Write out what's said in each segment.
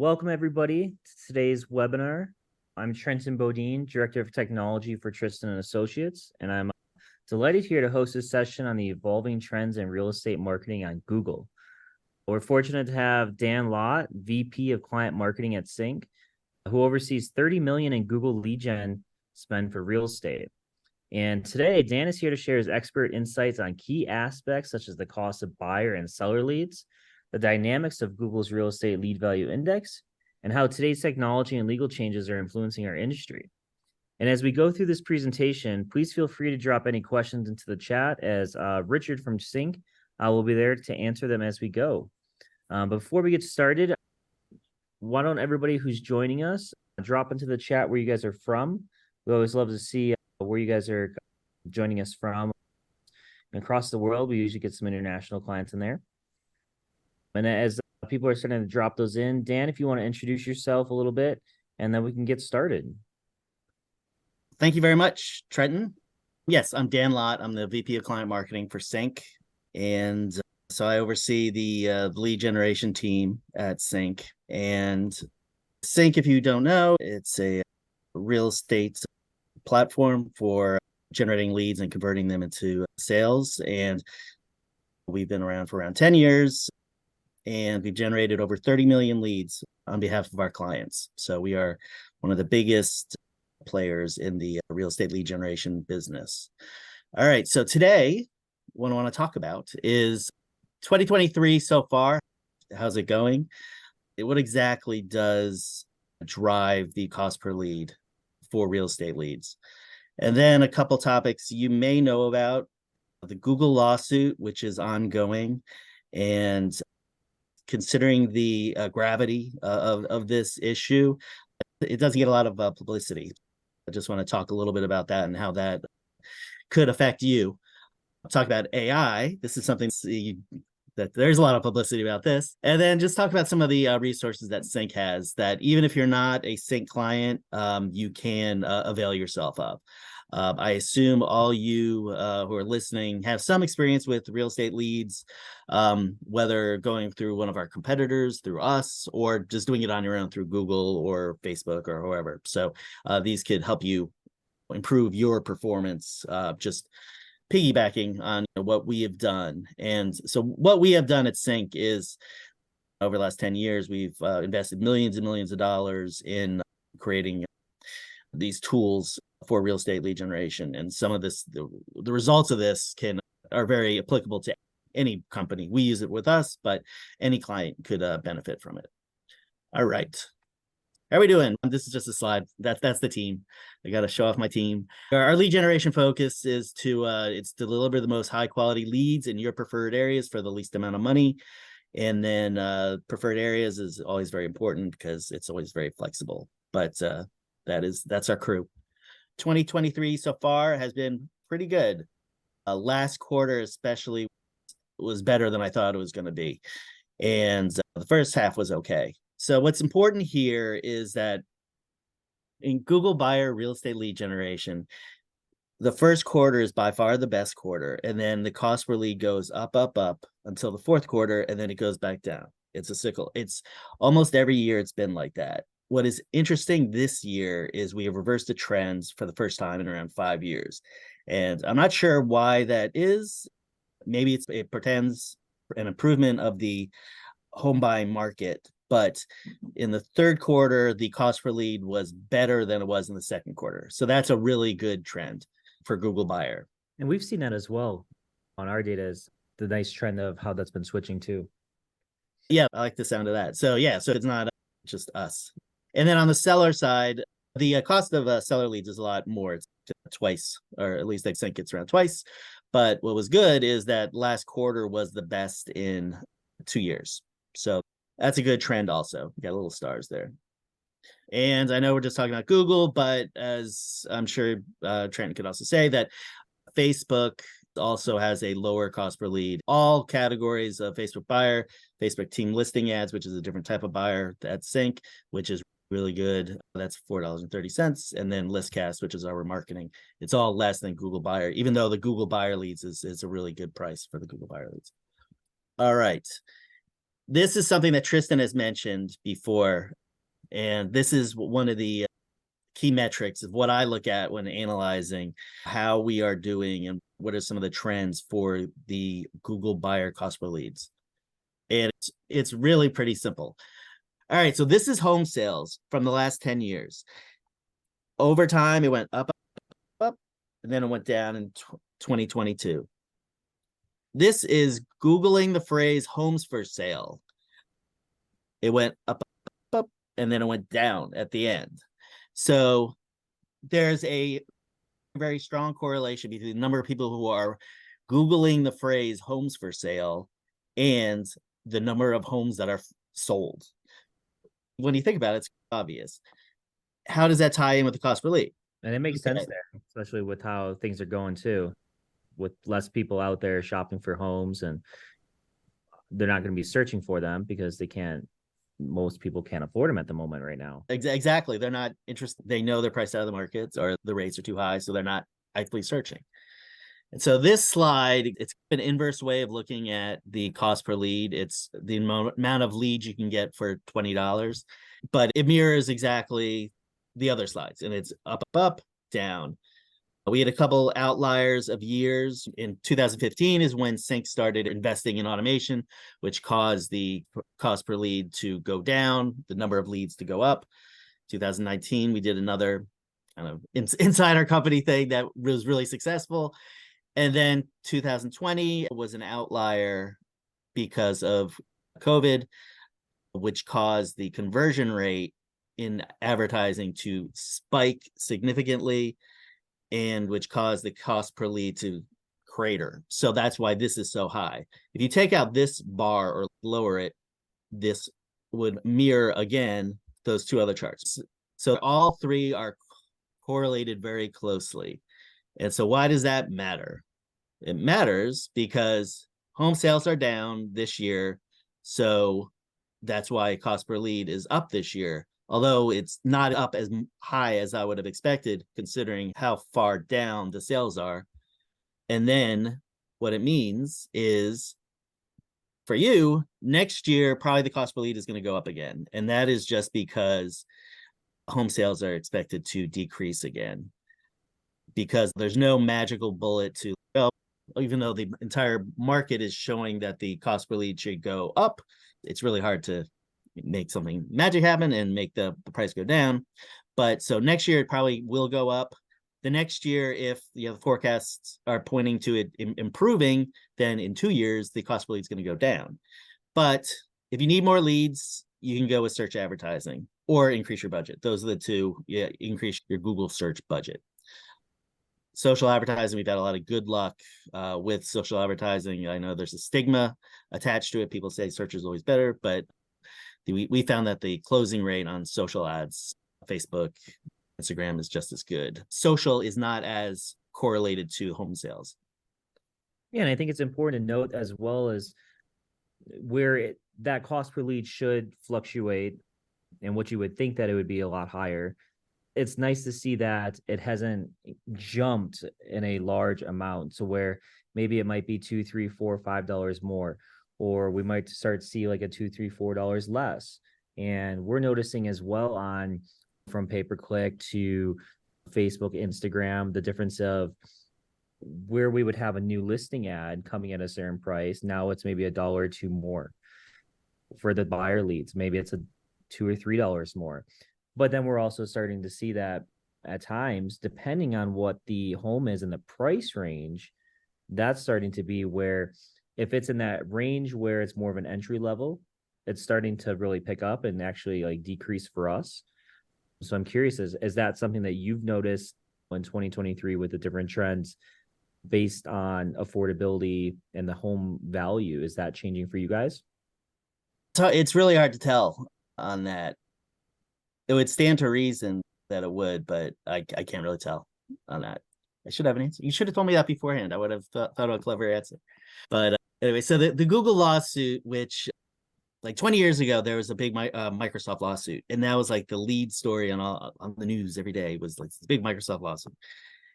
Welcome everybody to today's webinar. I'm Trenton Bodin, Director of Technology for Tristan and Associates, and I'm delighted here to host this session on the evolving trends in real estate marketing on Google. We're fortunate to have Dan Lott, VP of Client Marketing at CINC, who oversees $30 million in Google lead gen spend for real estate. And today, Dan is here to share his expert insights on key aspects such as the cost of buyer and seller leads, the dynamics of Google's real estate lead value index, and how today's technology and legal changes are influencing our industry. And as we go through this presentation, please feel free to drop any questions into the chat as Richard from CINC will be there to answer them as we go. Before we get started, why don't everybody who's joining us drop into the chat where you guys are from. We always love to see where you guys are joining us from. And across the world, we usually get some international clients in there. And as people are starting to drop those in, Dan, if you want to introduce yourself a little bit, and then we can get started. Thank you very much, Trenton. Yes, I'm Dan Lott. I'm the VP of Client Marketing for CINC. And so I oversee the lead generation team at CINC. And CINC, if you don't know, it's a real estate platform for generating leads and converting them into sales. And we've been around for around 10 years. And we've generated over 30 million leads on behalf of our clients. So we are one of the biggest players in the real estate lead generation business. All right, so today, what I want to talk about is 2023 so far. How's it going? What exactly does drive the cost per lead for real estate leads? And then a couple topics you may know about: the Google lawsuit, which is ongoing, and considering the gravity of this issue, it doesn't get a lot of publicity. I just want to talk a little bit about that and how that could affect you. I'll talk about AI. This is something that there's a lot of publicity about this. And then just talk about some of the resources that CINC has that even if you're not a CINC client, you can avail yourself of. I assume all you who are listening have some experience with real estate leads, whether going through one of our competitors, through us, or just doing it on your own through Google or Facebook or whoever. So these could help you improve your performance, just piggybacking on what we have done. And so what we have done at CINC is, over the last 10 years, we've invested millions and millions of dollars in creating these tools for real estate lead generation. And some of this, the results of this are very applicable to any company. We use it with us, but any client could benefit from it. All right. How are we doing? This is just a slide. That's the team. I got to show off my team. Our lead generation focus is to deliver the most high quality leads in your preferred areas for the least amount of money. And then preferred areas is always very important because it's always very flexible. But that's our crew. 2023 so far has been pretty good. Last quarter especially was better than I thought it was going to be. And the first half was okay. So what's important here is that in Google buyer real estate lead generation, the first quarter is by far the best quarter. And then the cost per lead goes up, up, up until the fourth quarter. And then it goes back down. It's a cycle. It's almost every year it's been like that. What is interesting this year is we have reversed the trends for the first time in around 5 years. And I'm not sure why that is. Maybe it portends an improvement of the home buying market. But in the third quarter, the cost per lead was better than it was in the second quarter. So that's a really good trend for Google buyer. And we've seen that as well on our data, is the nice trend of how that's been switching too. Yeah, I like the sound of that. So yeah, so it's not just us. And then on the seller side, the cost of seller leads is a lot more. It's twice, or at least I think it's around twice. But what was good is that last quarter was the best in 2 years. So that's a good trend also. We got little stars there. And I know we're just talking about Google, but as I'm sure Trenton could also say, that Facebook also has a lower cost per lead. All categories of Facebook buyer, Facebook team listing ads, which is a different type of buyer, at CINC, which is really good. That's $4.30. And then ListCast, which is our remarketing. It's all less than Google buyer, even though the Google buyer leads is a really good price for the Google buyer leads. All right. This is something that Tristan has mentioned before, and this is one of the key metrics of what I look at when analyzing how we are doing and what are some of the trends for the Google buyer cost per leads. And it's really pretty simple. All right, so this is home sales from the last 10 years. Over time, it went up, up, and then it went down in 2022. This is Googling the phrase homes for sale. It went up, up, and then it went down at the end. So there's a very strong correlation between the number of people who are Googling the phrase homes for sale and the number of homes that are sold. When you think about it, it's obvious. How does that tie in with the cost per lead? And it makes sense there, especially with how things are going too, with less people out there shopping for homes, and they're not going to be searching for them because most people can't afford them at the moment right now. Exactly. They're not interested. They know they're priced out of the markets or the rates are too high, so they're not actively searching. And so this slide, it's an inverse way of looking at the cost per lead. It's the amount of leads you can get for $20, but it mirrors exactly the other slides, and it's up, up, down. We had a couple outliers of years. In 2015 is when CINC started investing in automation, which caused the cost per lead to go down, the number of leads to go up. 2019, we did another kind of inside our company thing that was really successful. And then 2020 was an outlier because of COVID, which caused the conversion rate in advertising to spike significantly, and which caused the cost per lead to crater. So that's why this is so high. If you take out this bar or lower it, this would mirror again those two other charts. So all three are correlated very closely. And so why does that matter? It matters because home sales are down this year. So that's why cost per lead is up this year, although it's not up as high as I would have expected, considering how far down the sales are. And then what it means is for you, next year, probably the cost per lead is going to go up again. And that is just because home sales are expected to decrease again, because there's no magical bullet to, well, even though the entire market is showing that the cost per lead should go up, it's really hard to make something magic happen and make the price go down. But so next year it probably will go up. The next year, if the forecasts are pointing to it improving, then in 2 years the cost per lead is going to go down. But if you need more leads, you can go with search advertising or increase your budget. Those are the two. Yeah, increase your Google search budget. Social advertising, we've had a lot of good luck with social advertising. I know there's a stigma attached to it. People say search is always better, but we found that the closing rate on social ads, Facebook, Instagram, is just as good. Social is not as correlated to home sales. Yeah, and I think it's important to note as well as where that cost per lead should fluctuate, and what you would think that it would be a lot higher. It's nice to see that it hasn't jumped in a large amount, so where maybe it might be $2, $3, $4, $5 more, or we might start to see like a $2, $3, $4 less. And we're noticing as well on from pay-per-click to Facebook, Instagram, the difference of where we would have a new listing ad coming at a certain price. Now it's maybe $1 or $2 more for the buyer leads. Maybe it's a $2 or $3 more. But then we're also starting to see that at times, depending on what the home is in the price range, that's starting to be where if it's in that range where it's more of an entry level, it's starting to really pick up and actually like decrease for us. So I'm curious, is that something that you've noticed in 2023 with the different trends based on affordability and the home value? Is that changing for you guys? So it's really hard to tell on that. It would stand to reason that it would, but I can't really tell on that. I should have an answer. You should have told me that beforehand. I would have thought of a clever answer. But anyway, so the Google lawsuit, which like 20 years ago, there was a big Microsoft lawsuit, and that was like the lead story on the news every day, was like this big Microsoft lawsuit.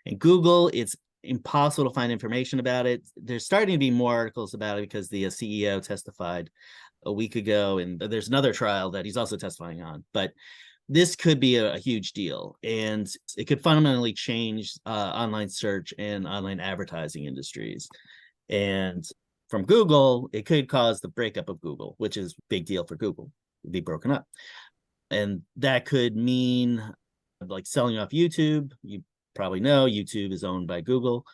And Google, it's impossible to find information about it. There's starting to be more articles about it because the CEO testified a week ago, and there's another trial that he's also testifying on. But this could be a huge deal, and it could fundamentally change online search and online advertising industries. And from Google, it could cause the breakup of Google, which is a big deal for Google. It'd be broken up. And that could mean like selling off YouTube. You probably know YouTube is owned by Google.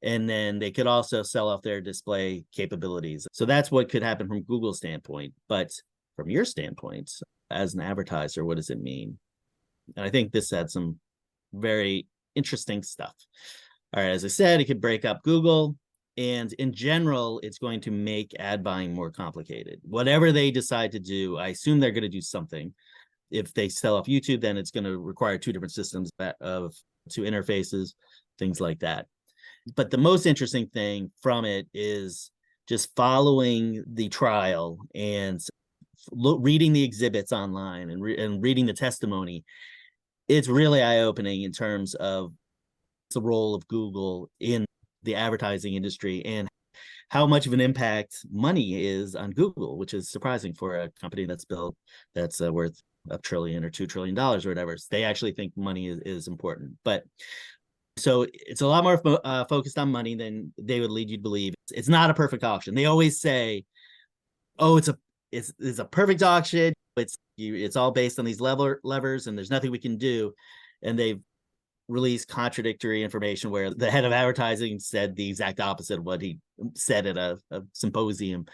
And then they could also sell off their display capabilities. So that's what could happen from Google's standpoint. But from your standpoint, as an advertiser, what does it mean? And I think this had some very interesting stuff. All right, as I said, it could break up Google. And in general, it's going to make ad buying more complicated. Whatever they decide to do, I assume they're going to do something. If they sell off YouTube, then it's going to require two different systems of two interfaces, things like that. But the most interesting thing from it is just following the trial and reading the exhibits online and reading the testimony. It's really eye-opening in terms of the role of Google in the advertising industry and how much of an impact money is on Google, which is surprising for a company that's worth $1 trillion or $2 trillion or whatever. They actually think money is important. But so it's a lot more focused on money than they would lead you to believe. It's not a perfect auction. They always say, "Oh, it's a perfect auction. It's all based on these levers, and there's nothing we can do." And they've released contradictory information where the head of advertising said the exact opposite of what he said at a symposium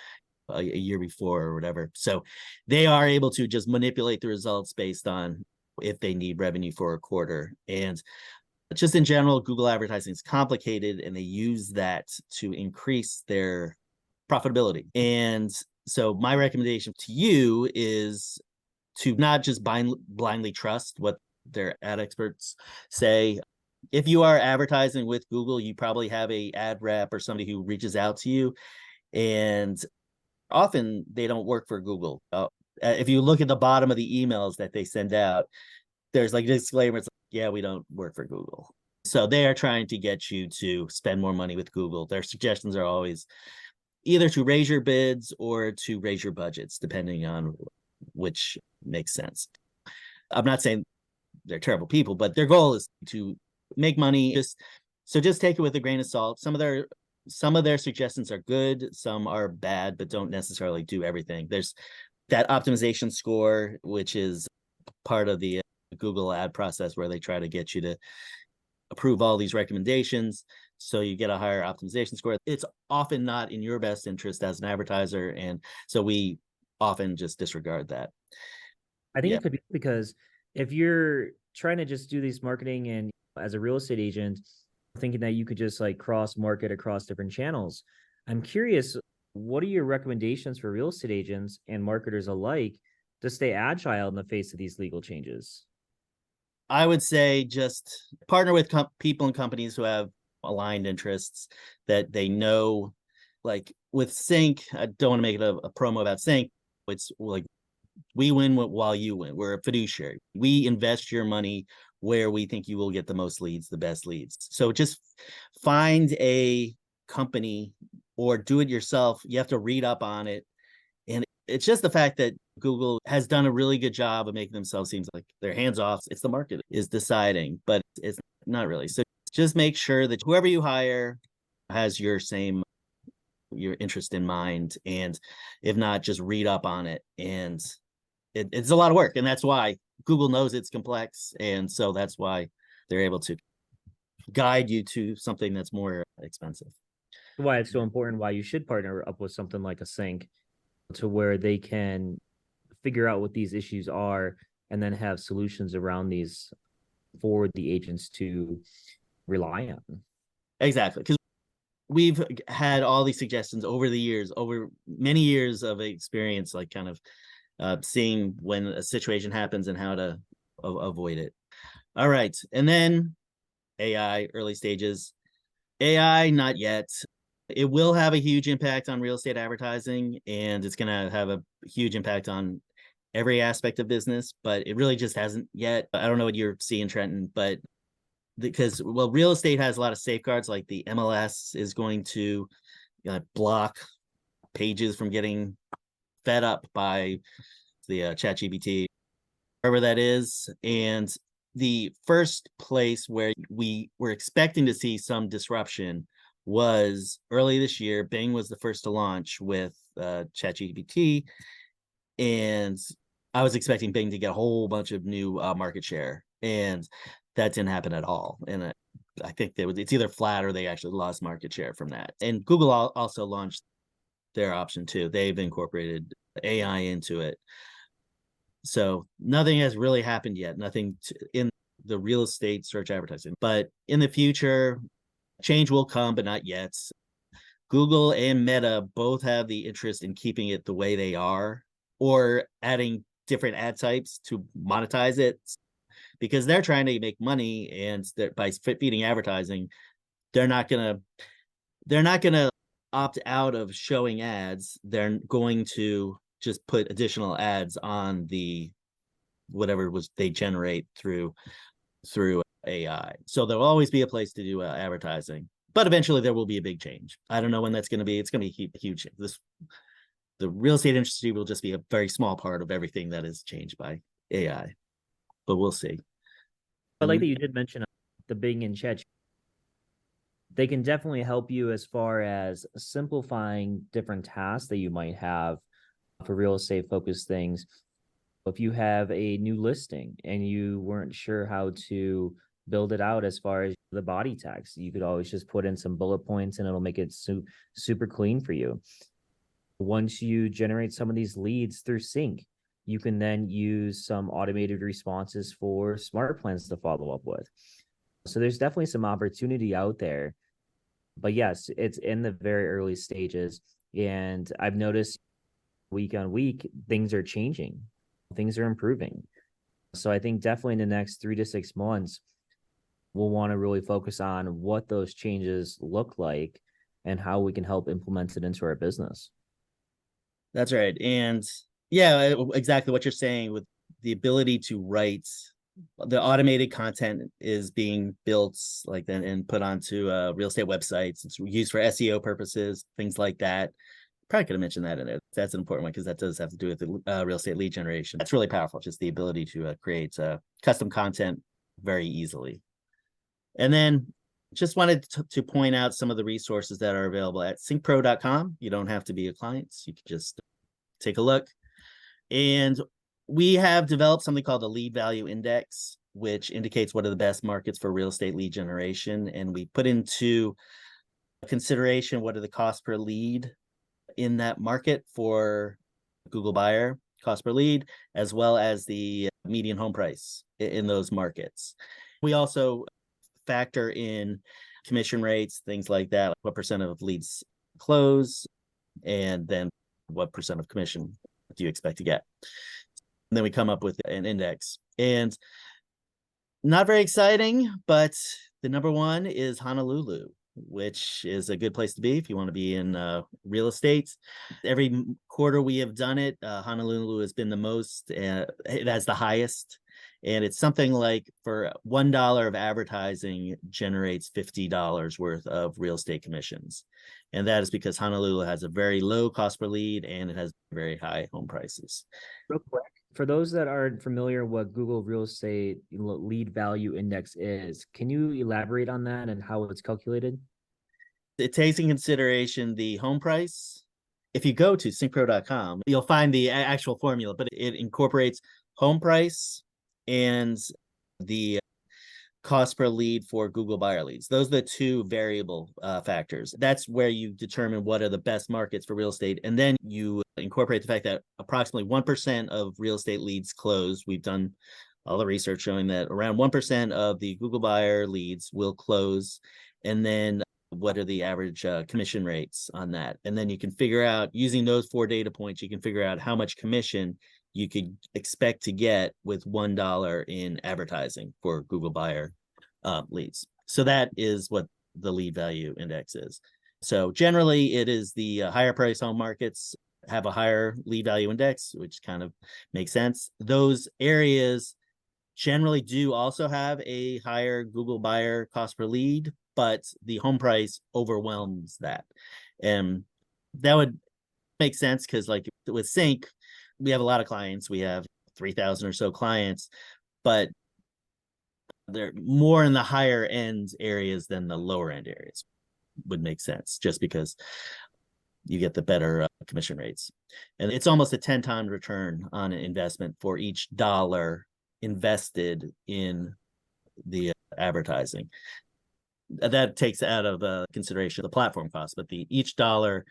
a year before or whatever. So they are able to just manipulate the results based on if they need revenue for a quarter. And just in general, Google advertising is complicated, and they use that to increase their profitability. And so my recommendation to you is to not just blindly trust what their ad experts say. If you are advertising with Google, you probably have a ad rep or somebody who reaches out to you, and often they don't work for Google. If you look at the bottom of the emails that they send out, there's like disclaimers, yeah, we don't work for Google. So they are trying to get you to spend more money with Google. Their suggestions are always either to raise your bids or to raise your budgets, depending on which makes sense. I'm not saying they're terrible people, but their goal is to make money. Just take it with a grain of salt. Some of their suggestions are good, some are bad, but don't necessarily do everything. There's that optimization score, which is part of the Google ad process where they try to get you to approve all these recommendations so you get a higher optimization score. It's often not in your best interest as an advertiser, and so we often just disregard that. I think it could be because if you're trying to just do these marketing and as a real estate agent, thinking that you could just like cross market across different channels, I'm curious, what are your recommendations for real estate agents and marketers alike to stay agile in the face of these legal changes? I would say just partner with people and companies who have aligned interests that they know. Like with CINC, I don't want to make it a promo about CINC. It's like we win while you win. We're a fiduciary. We invest your money where we think you will get the most leads, the best leads. So just find a company or do it yourself. You have to read up on it. And it's just the fact that Google has done a really good job of making themselves seem like they're hands off. It's the market is deciding, but it's not really. So just make sure that whoever you hire has your interest in mind. And if not, just read up on it. And it's a lot of work. And that's why Google knows it's complex. And so that's why they're able to guide you to something that's more expensive. Why it's so important, why you should partner up with something like a CINC to where they can figure out what these issues are and then have solutions around these for the agents to rely on. Exactly. Because we've had all these suggestions over the years, over many years of experience, like kind of seeing when a situation happens and how to avoid it. All right. And then AI, early stages. AI, not yet. It will have a huge impact on real estate advertising, and it's going to have a huge impact on every aspect of business, but it really just hasn't yet. I don't know what you're seeing, Trenton, but because, well, real estate has a lot of safeguards, like the MLS is going to block pages from getting fed up by the chat GPT, wherever that is. And the first place where we were expecting to see some disruption was early this year. Bing was the first to launch with ChatGPT, and I was expecting Bing to get a whole bunch of new market share, and that didn't happen at all. And I think it's either flat or they actually lost market share from that. And Google also launched their option too. They've incorporated AI into it. So nothing has really happened yet. Nothing in the real estate search advertising. But in the future, change will come, but not yet. Google and Meta both have the interest in keeping it the way they are, or adding different ad types to monetize it, because they're trying to make money, and by feeding advertising, they're not gonna opt out of showing ads. They're going to just put additional ads on the whatever was they generate through AI. So there'll always be a place to do advertising, but eventually there will be a big change. I don't know when that's going to be. It's going to be huge. The real estate industry will just be a very small part of everything that is changed by AI, but we'll see. I like that you did mention the Bing and Chat. They can definitely help you as far as simplifying different tasks that you might have for real estate focused things. If you have a new listing and you weren't sure how to build it out as far as the body text, you could always just put in some bullet points and it'll make it super clean for you. Once you generate some of these leads through CINC, you can then use some automated responses for smart plans to follow up with. So there's definitely some opportunity out there. But yes, it's in the very early stages. And I've noticed week on week, things are changing, things are improving. So I think definitely in the next 3 to 6 months, we'll want to really focus on what those changes look like and how we can help implement it into our business. That's right. And yeah, exactly what you're saying, with the ability to write. The automated content is being built like that and put onto real estate websites. It's used for SEO purposes, things like that. Probably could have mentioned that in there. That's an important one because that does have to do with the real estate lead generation. That's really powerful, just the ability to create custom content very easily. And then just wanted to point out some of the resources that are available at cincpro.com. You don't have to be a client. You can just take a look. And we have developed something called a lead value index, which indicates what are the best markets for real estate lead generation. And we put into consideration what are the costs per lead in that market for Google buyer, cost per lead, as well as the median home price in those markets. We also factor in commission rates, things like that, what percent of leads close, and then what percent of commission do you expect to get. And then we come up with an index. And not very exciting, but the number one is Honolulu, which is a good place to be if you want to be in real estate. Every quarter we have done it, Honolulu has been the most, it has the highest. And it's something like for $1 of advertising generates $50 worth of real estate commissions. And that is because Honolulu has a very low cost per lead and it has very high home prices. Real quick, for those that aren't familiar what Google Real Estate Lead Value Index is, can you elaborate on that and how it's calculated? It takes in consideration the home price. If you go to cincpro.com, you'll find the actual formula, but it incorporates home price and the cost per lead for Google buyer leads. Those are the two variable factors. That's where you determine what are the best markets for real estate. And then you incorporate the fact that approximately 1% of real estate leads close. We've done all the research showing that around 1% of the Google buyer leads will close. And then what are the average commission rates on that? And then you can figure out, using those 4 data points, you can figure out how much commission you could expect to get with $1 in advertising for Google buyer leads. So that is what the lead value index is. So generally it is the higher price home markets have a higher lead value index, which kind of makes sense. Those areas generally do also have a higher Google buyer cost per lead, but the home price overwhelms that. And that would make sense because, like with CINC, we have a lot of clients. We have 3,000 or so clients, but they're more in the higher end areas than the lower end areas. Would make sense just because you get the better commission rates. And it's almost a 10 times return on an investment for each dollar invested in the advertising. That takes out of consideration the platform cost, but each dollar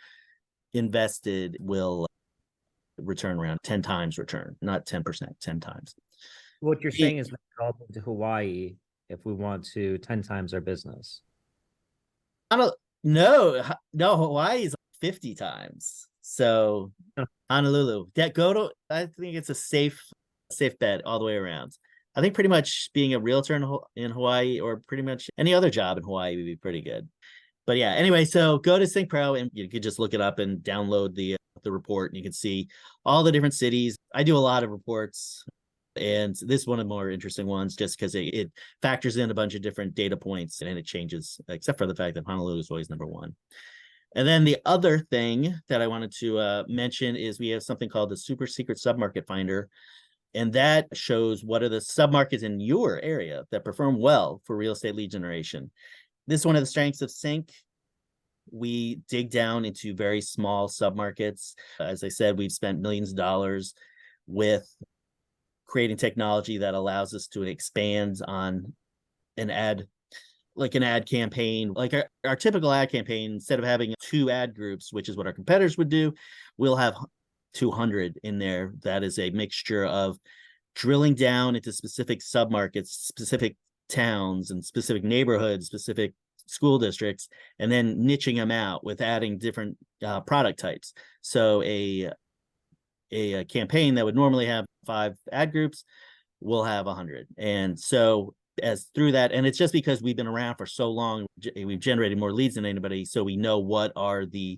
invested will return around 10 times return, not 10%, 10 times. What you're saying is we can all move to Hawaii if we want to 10 times our business. No, Hawaii is 50 times. So Honolulu, I think it's a safe bet all the way around. I think pretty much being a realtor in Hawaii, or pretty much any other job in Hawaii, would be pretty good. But yeah, anyway, so go to CINC Pro and you could just look it up and download the report, and you can see all the different cities. I do a lot of reports, and this is one of the more interesting ones just because it factors in a bunch of different data points, and it changes, except for the fact that Honolulu is always number one. And then the other thing that I wanted to mention is we have something called the Super Secret Submarket Finder. And that shows what are the submarkets in your area that perform well for real estate lead generation. This is one of the strengths of CINC. We dig down into very small submarkets. As I said, we've spent millions of dollars with creating technology that allows us to expand on an ad campaign. Like our typical ad campaign, instead of having 2 ad groups, which is what our competitors would do, we'll have 200 in there. That is a mixture of drilling down into specific submarkets, specific towns, and specific neighborhoods, specific school districts, and then niching them out with adding different product types. So a campaign that would normally have 5 ad groups will have 100. And so as through that, and it's just because we've been around for so long, we've generated more leads than anybody, so we know what are the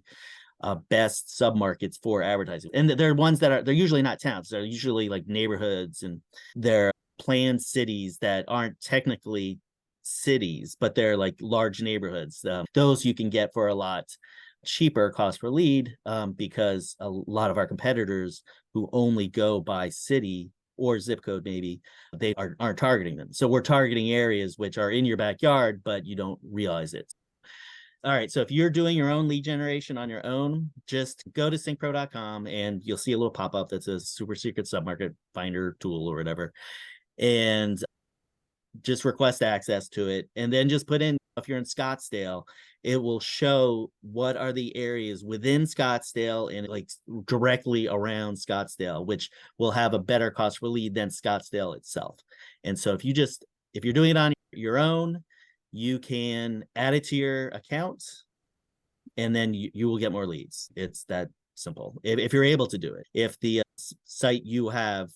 best submarkets for advertising. And they're ones that they're usually not towns. They're usually like neighborhoods, and they're planned cities that aren't technically cities, but they're like large neighborhoods. Those you can get for a lot cheaper cost per lead, because a lot of our competitors who only go by city or zip code, maybe they aren't targeting them. So we're targeting areas which are in your backyard, but you don't realize it. All right, so if you're doing your own lead generation on your own, just go to cincpro.com and you'll see a little pop-up that says Super Secret Submarket Finder tool or whatever, and just request access to it. And then just put in, if you're in Scottsdale, it will show what are the areas within Scottsdale and like directly around Scottsdale, which will have a better cost per lead than Scottsdale itself. And so if you're doing it on your own, you can add it to your account, and then you will get more leads. It's that simple. If you're able to do it. If the site you have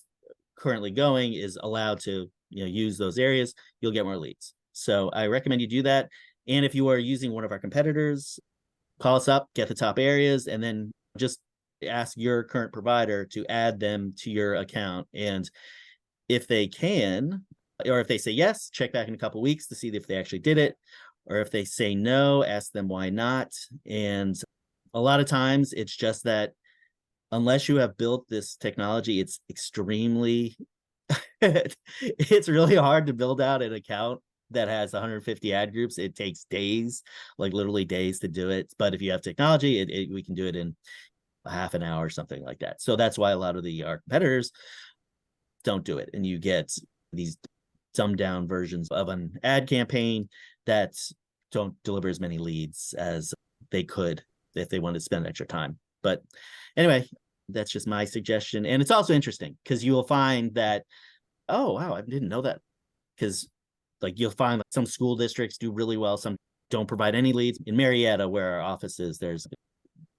currently going is allowed to use those areas, you'll get more leads. So I recommend you do that. And if you are using one of our competitors, call us up, get the top areas, and then just ask your current provider to add them to your account. And if they can, or if they say yes, check back in a couple of weeks to see if they actually did it. Or if they say no, ask them why not. And a lot of times it's just that unless you have built this technology, it's extremely it's really hard to build out an account that has 150 ad groups. It takes days, like literally days to do it. But if you have technology, we can do it in a half an hour or something like that. So that's why a lot of our competitors don't do it. And you get these dumbed down versions of an ad campaign that don't deliver as many leads as they could if they wanted to spend extra time. But anyway, that's just my suggestion. And it's also interesting because you will find that, oh, wow, I didn't know that. Because like you'll find some school districts do really well. Some don't provide any leads. In Marietta, where our office is, there's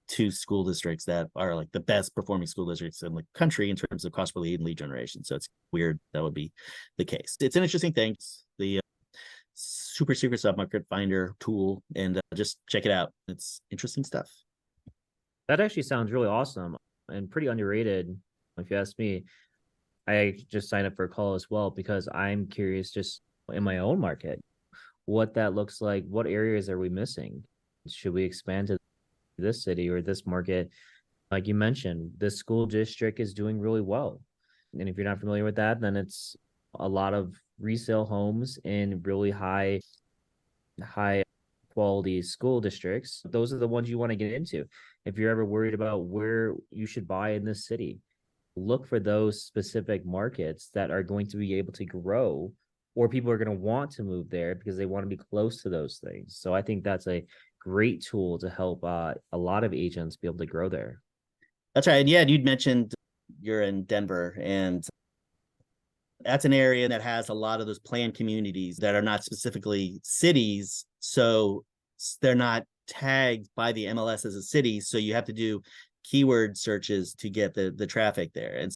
2 school districts that are like the best performing school districts in the country in terms of cost per lead and lead generation. So it's weird that would be the case. It's an interesting thing. It's the Super Secret Submarket Finder tool, and just check it out. It's interesting stuff. That actually sounds really awesome and pretty underrated, if you ask me. I just signed up for a call as well because I'm curious just in my own market what that looks like. What areas are we missing? Should we expand to this city or this market? Like you mentioned, this school district is doing really well. And if you're not familiar with that, then it's a lot of resale homes in really high quality school districts. Those are the ones you want to get into. If you're ever worried about where you should buy in this city, look for those specific markets that are going to be able to grow, or people are going to want to move there because they want to be close to those things. So I think that's a great tool to help a lot of agents be able to grow there. That's right. And yeah, you'd mentioned you're in Denver, and that's an area that has a lot of those planned communities that are not specifically cities. So they're not tagged by the MLS as a city. So you have to do keyword searches to get the traffic there. And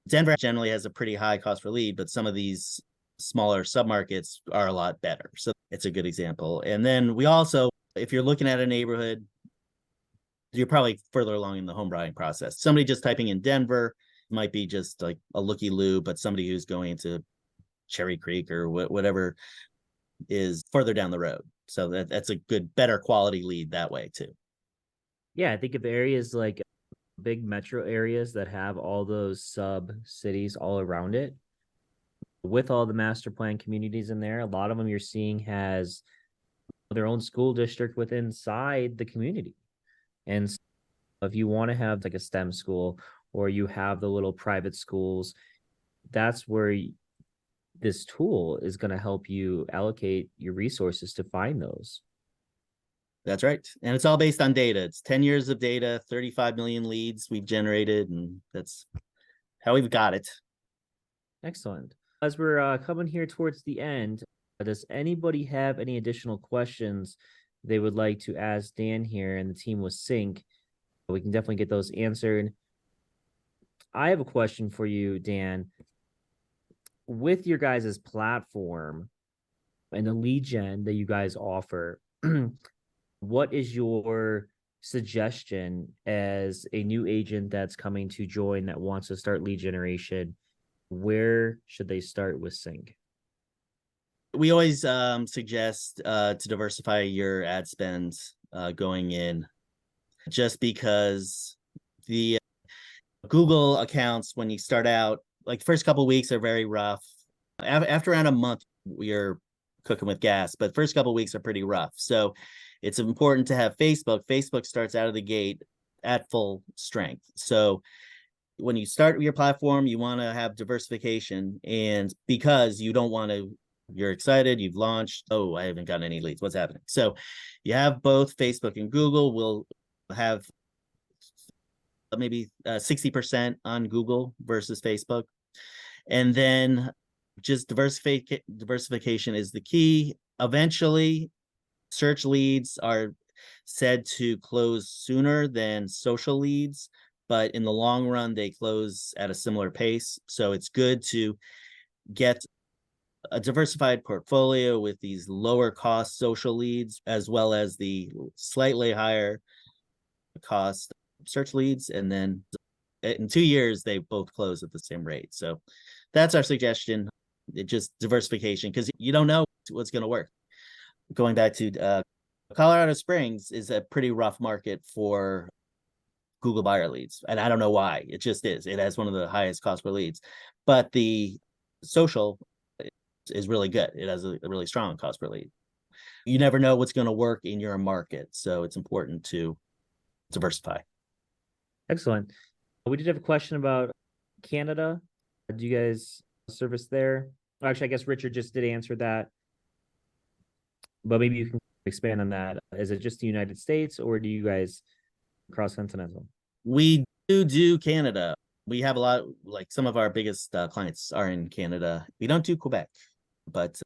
Denver generally has a pretty high cost per lead, but some of these smaller submarkets are a lot better. So it's a good example. And then we also, if you're looking at a neighborhood, you're probably further along in the home buying process. Somebody just typing in Denver might be just like a looky-loo, but somebody who's going into Cherry Creek or whatever is further down the road. So that's a good, better quality lead that way too. Yeah, I think of areas like big metro areas that have all those sub cities all around it, with all the master plan communities in there, a lot of them you're seeing has their own school district within inside the community. And so if you want to have like a STEM school or you have the little private schools, that's where this tool is going to help you allocate your resources to find those. That's right. And it's all based on data. It's 10 years of data, 35 million leads we've generated, and that's how we've got it. Excellent. As we're coming here towards the end, does anybody have any additional questions they would like to ask Dan here and the team with CINC? We can definitely get those answered. I have a question for you, Dan. With your guys' platform and the lead gen that you guys offer, what is your suggestion as a new agent that's coming to join that wants to start lead generation? Where should they start with CINC? We always suggest to diversify your ad spend going in, just because the Google accounts, when you start out, like the first couple of weeks are very rough. After around a month, we are cooking with gas, but first couple of weeks are pretty rough. So it's important to have Facebook. Facebook starts out of the gate at full strength. So when you start your platform, you want to have diversification, and because you don't want to, you're excited, you've launched, oh, I haven't gotten any leads, what's happening? So you have both Facebook and Google. Will have maybe 60% on Google versus Facebook. And then just diversification is the key. Eventually, search leads are said to close sooner than social leads, but in the long run, they close at a similar pace. So it's good to get a diversified portfolio with these lower cost social leads, as well as the slightly higher cost search leads. And then in 2 years, they both close at the same rate. So that's our suggestion. It just diversification, because you don't know what's going to work. Going back to Colorado Springs is a pretty rough market for Google buyer leads. And I don't know why. It just is. It has one of the highest cost per leads. But the social is really good. It has a really strong cost per lead. You never know what's going to work in your market. So it's important to diversify. Excellent. We did have a question about Canada. Do you guys service there? Actually, I guess Richard just did answer that, but maybe you can expand on that. Is it just the United States, or do you guys cross continental? We do Canada. We have a lot, like some of our biggest clients are in Canada. We don't do Quebec, but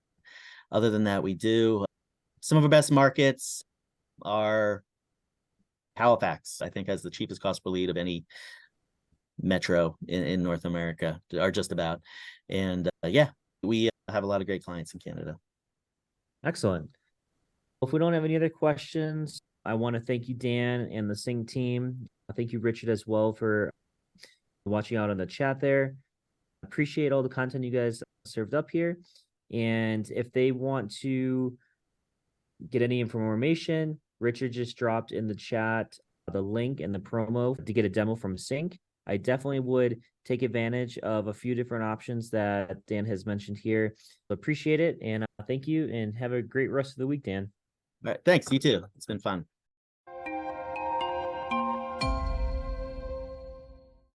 other than that, we do. Some of our best markets are Halifax, I think, has the cheapest cost per lead of any metro in North America, or just about. And yeah, we have a lot of great clients in Canada. Excellent. Well, if we don't have any other questions, I want to thank you, Dan, and the CINC team. Thank you, Richard, as well, for watching out on the chat there. Appreciate all the content you guys served up here. And if they want to get any information, Richard just dropped in the chat the link and the promo to get a demo from CINC. I definitely would take advantage of a few different options that Dan has mentioned here. Appreciate it. And thank you and have a great rest of the week, Dan. All right. Thanks. You too. It's been fun.